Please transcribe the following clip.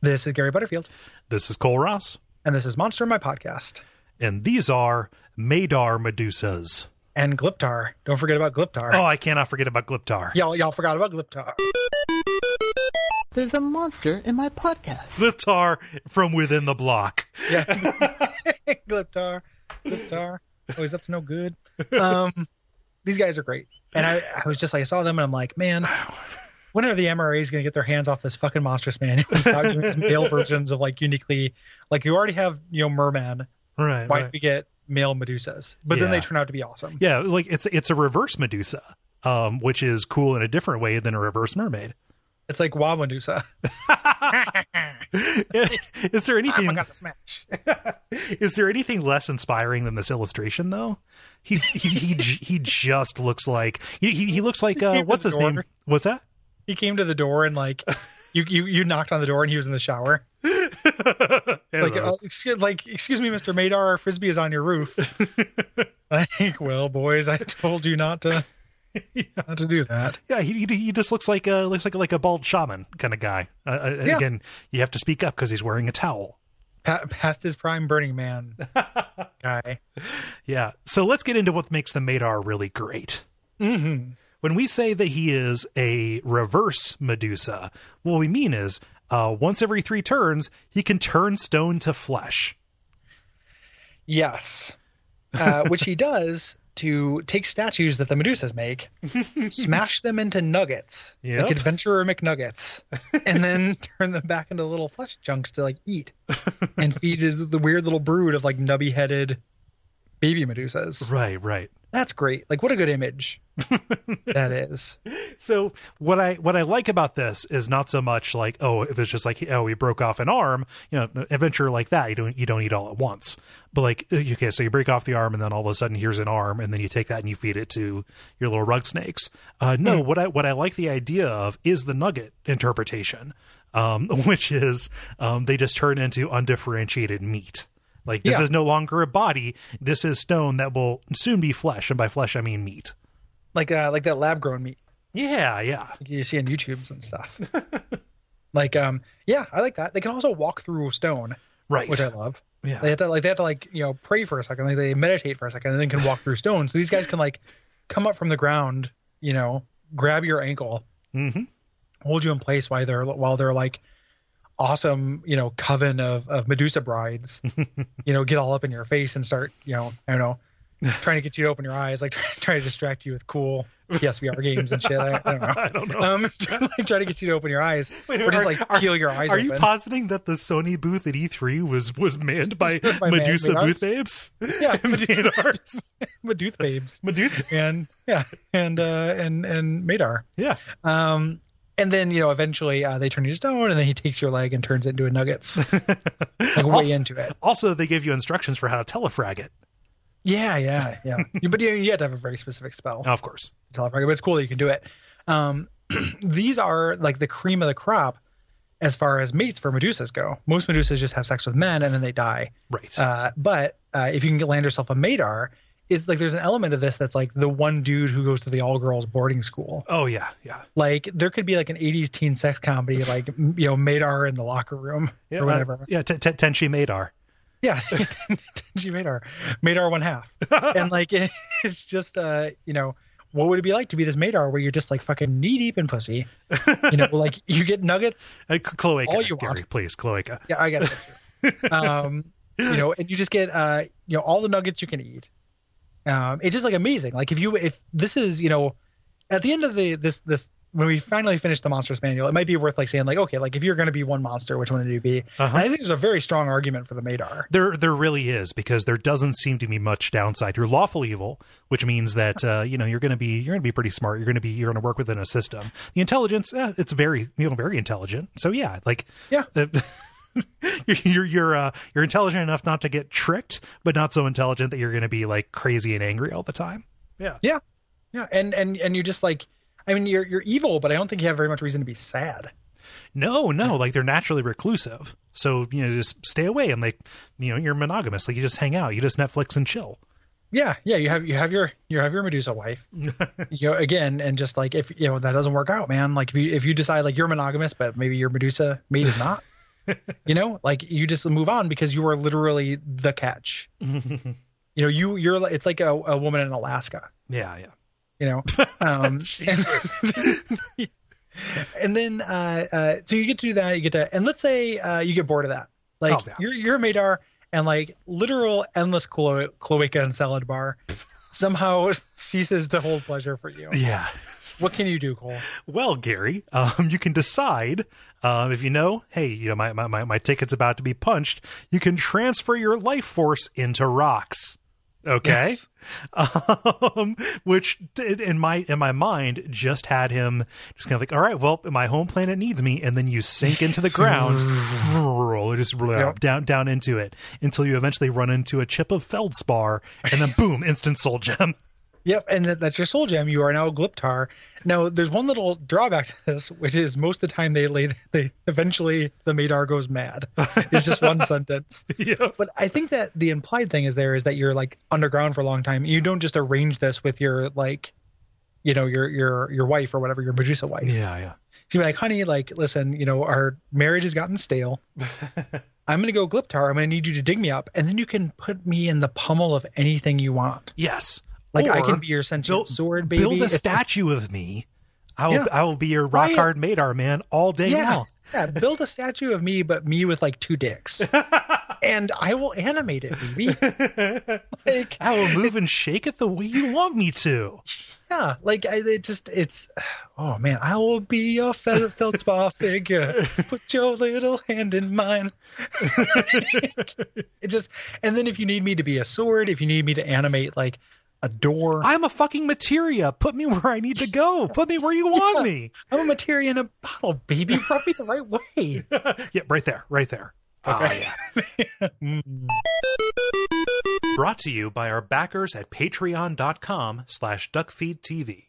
This is Gary Butterfield. This is Cole Ross. And this is Monster, my podcast. And these are Maedar Medusas. And Glyptar. Don't forget about Glyptar. Oh, I cannot forget about Glyptar. Y'all forgot about Glyptar. There's a monster in my podcast. Glyptar from within the block. Yeah. Glyptar. Always up to no good. These guys are great. And I was just like, I saw them and I'm like, man, when are the MRAs going to get their hands off this fucking Monstrous Manual and start doing these male versions of like uniquely, like you already have, Merman. Right. Why do we get male Medusas? But then they turn out to be awesome. Yeah. Like it's a reverse Medusa, which is cool in a different way than a reverse mermaid. It's like Wow Medusa. Is there anything? I got the smash. Is there anything less inspiring than this illustration, though? He just looks like he looks like what's his name? What's that? He came to the door and like you knocked on the door and he was in the shower. Excuse me, Mr. Maedar, our frisbee is on your roof. Like, well, boys, I told you not to do that. Yeah, he just looks like a bald shaman kind of guy. Again, you have to speak up because he's wearing a towel. Past his prime Burning Man guy. Yeah. So let's get into what makes the Maedar really great. Mm-hmm. When we say that he is a reverse Medusa, what we mean is once every 3 turns, he can turn stone to flesh. Yes. Which he does to take statues that the Medusas make, smash them into nuggets, like Adventurer McNuggets, and then turn them back into little flesh chunks to like eat and feed the weird little brood of like nubby-headed baby Medusas. Right. That's great. Like, what a good image that is. So what I like about this is not so much like, if it's just like, he broke off an arm, adventure like that, you don't eat all at once. But like, okay, so you break off the arm and then all of a sudden here's an arm and then you take that and you feed it to your little rug snakes. What I like the idea of is the nugget interpretation, which is they just turn into undifferentiated meat. Like, this is no longer a body. This is stone that will soon be flesh. And by flesh, I mean meat. Like that lab-grown meat. Yeah. Like you see on YouTubes and stuff. Like, I like that. They can also walk through stone. Right. Which I love. Yeah. They have to pray for a second. Like, they meditate for a second and then can walk through stone. So these guys can, like, come up from the ground, grab your ankle, hold you in place while they're like, awesome, coven of Medusa brides, get all up in your face and start, I don't know, trying to get you to open your eyes, like trying to distract you with cool PSVR games and shit. I don't know. Trying to get you to open your eyes, or just like peel your eyes. Are open. You positing that the Sony booth at E3 was manned by Medusa booth babes? Yeah, Medusa babes, and Maedar. Yeah. And then, eventually they turn you to stone and then he takes your leg and turns it into a nuggets. Like way into it. Also, they give you instructions for how to telefrag it. Yeah. But you have to have a very specific spell. Of course. Telefrag it, but it's cool that you can do it. These are like the cream of the crop as far as mates for Medusas go. Most Medusas just have sex with men and then they die. Right. But if you can land yourself a Maedar, it's like there's an element of this that's like the one dude who goes to the all-girls boarding school. Oh, yeah. Like, there could be like an 80s teen sex comedy, like, Maedar in the locker room or whatever. Tenchi Maedar. Yeah, Tenchi Maedar. Maedar 1/2. And, like, it's just, what would it be like to be this Maedar where you're just, like, fucking knee-deep in pussy? Like, you get nuggets. Cloaca, all you Gary, want. Please, Cloaca. Yeah, I guess that's true. And you just get, all the nuggets you can eat. It's just like amazing. Like if this is, at the end of this, when we finally finish the Monstrous Manual, it might be worth like saying like, okay, like if you're going to be one monster, which one would you be? And I think there's a very strong argument for the Maedar. There really is, because there doesn't seem to be much downside. You're lawful evil, which means that, you're going to be pretty smart. You're going to work within a system. The intelligence, it's very, very intelligent. So yeah, like, yeah. You're intelligent enough not to get tricked, but not so intelligent that you're going to be like crazy and angry all the time. Yeah. And you just like, I mean, you're evil, but I don't think you have very much reason to be sad. No, like they're naturally reclusive, so just stay away and like you're monogamous, like you just hang out, you just Netflix and chill. Yeah, you have your Medusa wife, again, and just like if that doesn't work out, man, like if you decide like you're monogamous, but maybe your Medusa mate is not. You know, like you just move on because you are literally the catch. You know, you're it's like a woman in Alaska. Yeah. You know, and then so you get to do that. You get to, and let's say you get bored of that. Like you're a Maedar, and like literal endless cloaca and salad bar somehow ceases to hold pleasure for you. Yeah. What can you do, Cole? Well, Gary, you can decide if you know, hey, you know, my ticket's about to be punched. You can transfer your life force into rocks. Okay. Yes. Which in my mind just had him just kind of like, all right, well, my home planet needs me. And then you sink into the ground, just down into it until you eventually run into a chip of feldspar and then boom, instant soul gem. Yep, and that's your soul gem. You are now a Gliptar. Now, there's one little drawback to this, which is most of the time they eventually the Maedar goes mad. It's just one sentence. Yep. But I think that the implied thing is that you're like underground for a long time. You don't just arrange this with your like, you know, your wife or whatever, your Medusa wife. Yeah. So you're like, honey, like, listen, you know, our marriage has gotten stale. I'm going to go Gliptar. I'm going to need you to dig me up, and then you can put me in the pummel of anything you want. Yes. Like, or I can be your sentient sword, baby. Build a statue of me. I will be your rock hard Maedar man all day long. Yeah, build a statue of me, but me with like 2 dicks. And I will animate it, baby. Like, I will move and shake it the way you want me to. Yeah, like oh man, I will be your feldspar figure. Put your little hand in mine. And then if you need me to be a sword, if you need me to animate like a door, I'm a fucking materia. Put me where I need to go. Put me where you want me. I'm a materia in a bottle, baby. Rub me the right way. Yeah, right there. Okay. Brought to you by our backers at patreon.com/duckfeed.tv.